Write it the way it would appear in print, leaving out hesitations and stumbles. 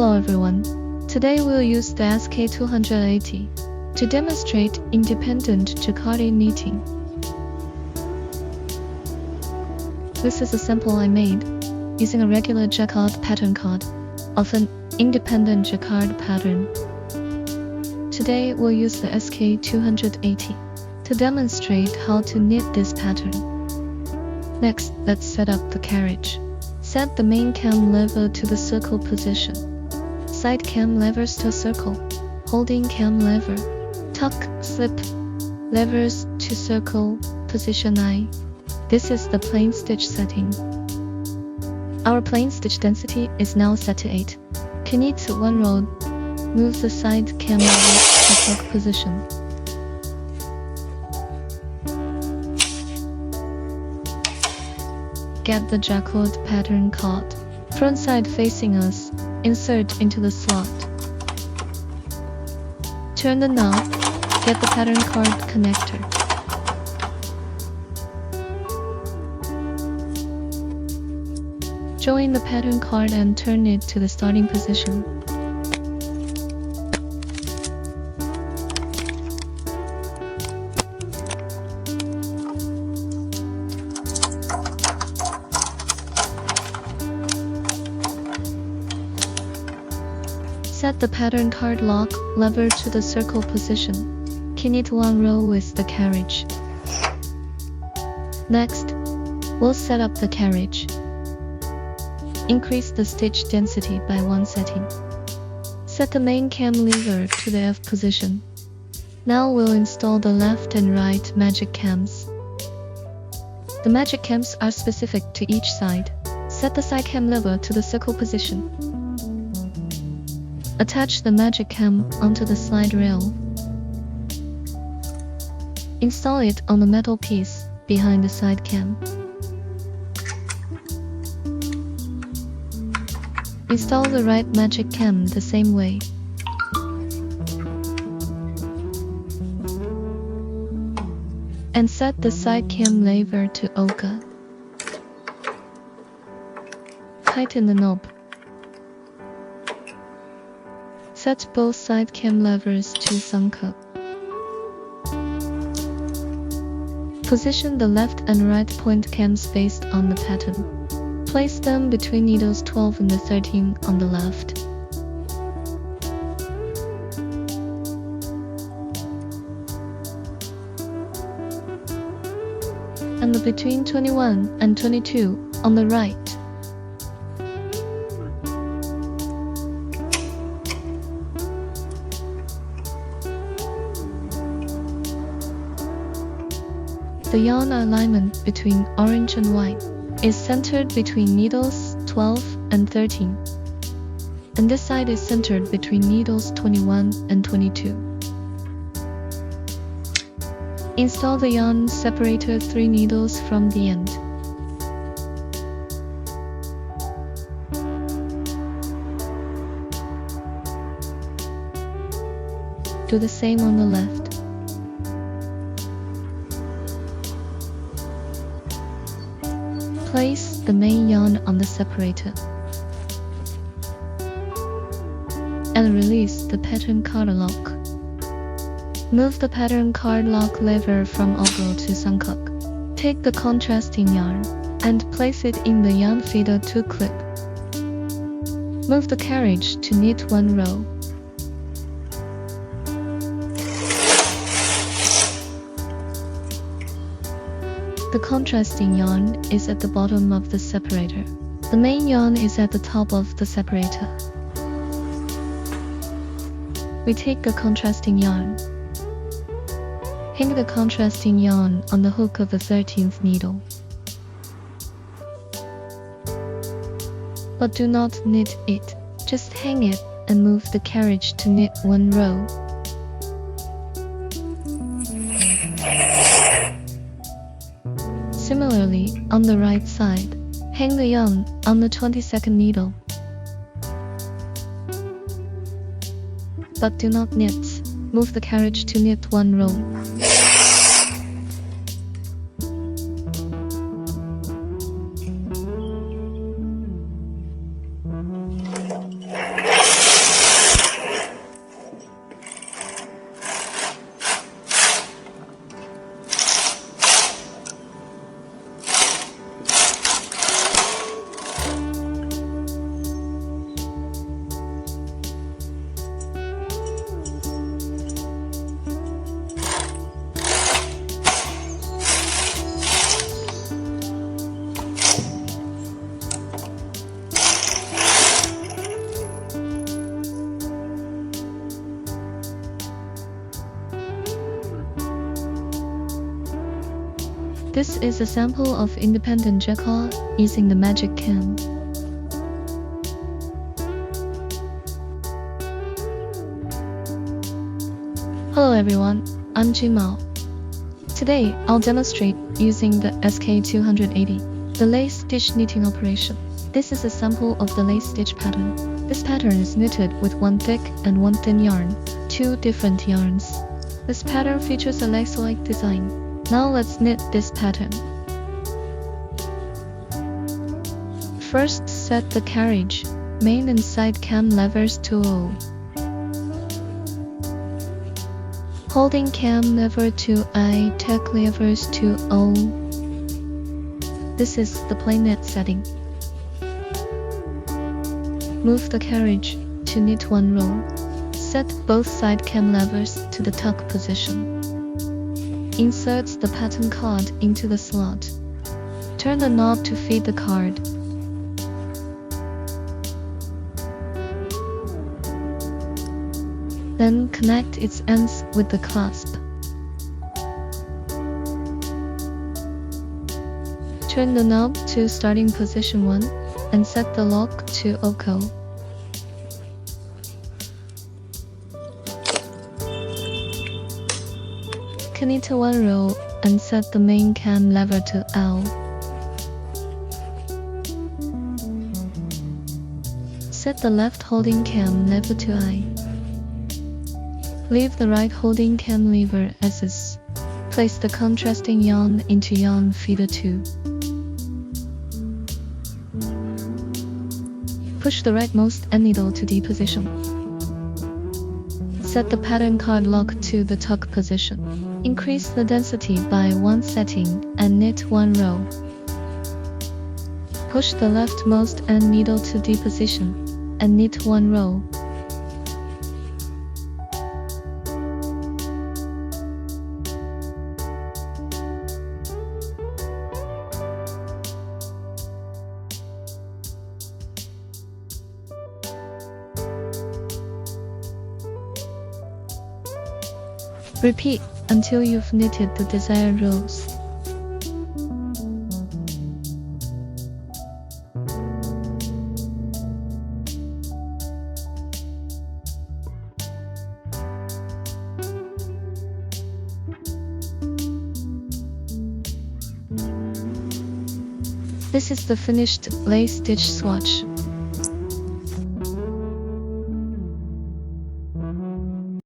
Hello everyone. Today we'll use the SK280 to demonstrate independent Jacquard knitting. This is a sample I made using a regular Jacquard pattern card of an independent Jacquard pattern. Today we'll use the SK280 to demonstrate how to knit this pattern. Next, let's set up the carriage. Set the main cam lever to the circle position. Side cam levers to circle. Holding cam lever. Tuck, slip. Levers to circle. Position I. This is the plain stitch setting. Our plain stitch density is now set to 8. Knit 1 row. Move the side cam lever to tuck position. Get the Jacquard pattern card. Front side facing us. Insert into the slot. Turn the knob. Get the pattern card connector. Join the pattern card and turn it to the starting position. Set the pattern card lock lever to the circle position. Knit 1 row with the carriage. Next, we'll set up the carriage. Increase the stitch density by 1 setting. Set the main cam lever to the F position. Now we'll install the left and right magic cams. The magic cams are specific to each side. Set the side cam lever to the circle position. Attach the magic cam onto the slide rail. Install it on the metal piece behind the side cam. Install the right magic cam the same way. And set the side cam lever to OK. Tighten the knob. Set both side cam levers to sunken. Position the left and right point cams based on the pattern. Place them between needles 12 and 13 on the left. And between 21 and 22 on the right. The yarn alignment between orange and white is centered between needles 12 and 13, and this side is centered between needles 21 and 22. Install the yarn separator 3 needles from the end. Do the same on the left. Place the main yarn on the separator and release the pattern card lock. Move the pattern card lock lever from ogle to suncock. Take the contrasting yarn and place it in the yarn feeder 2 clip. Move the carriage to knit 1 row. The contrasting yarn is at the bottom of the separator. The main yarn is at the top of the separator. We take a contrasting yarn. Hang the contrasting yarn on the hook of the 13th needle. But do not knit it, just hang it and move the carriage to knit 1 row. Similarly, on the right side, hang the yarn on the 22nd needle. But do not knit. Move the carriage to knit 1 row. This is a sample of independent Jacquard using the magic cam. Hello everyone, I'm Jimao. Today, I'll demonstrate using the SK280, the lace stitch knitting operation. This is a sample of the lace stitch pattern. This pattern is knitted with one thick and one thin yarn, two different yarns. This pattern features a lace-like design. Now let's knit this pattern. First, set the carriage, main and side cam levers to O. Holding cam lever to I, tack levers to O. This is the plain knit setting. Move the carriage to knit one row. Set both side cam levers to the tuck position. Insert the pattern card into the slot. Turn the knob to feed the card. Then connect its ends with the clasp. Turn the knob to starting position 1 and set the lock to OK. Knit one row and set the main cam lever to L. Set the left holding cam lever to I. Leave the right holding cam lever as is. Place the contrasting yarn into yarn feeder 2. Push the rightmost end needle to D position. Set the pattern card lock to the tuck position. Increase the density by 1 setting and knit one row. Push the leftmost end needle to D position and knit one row. Repeat until you've knitted the desired rows. This is the finished lace stitch swatch.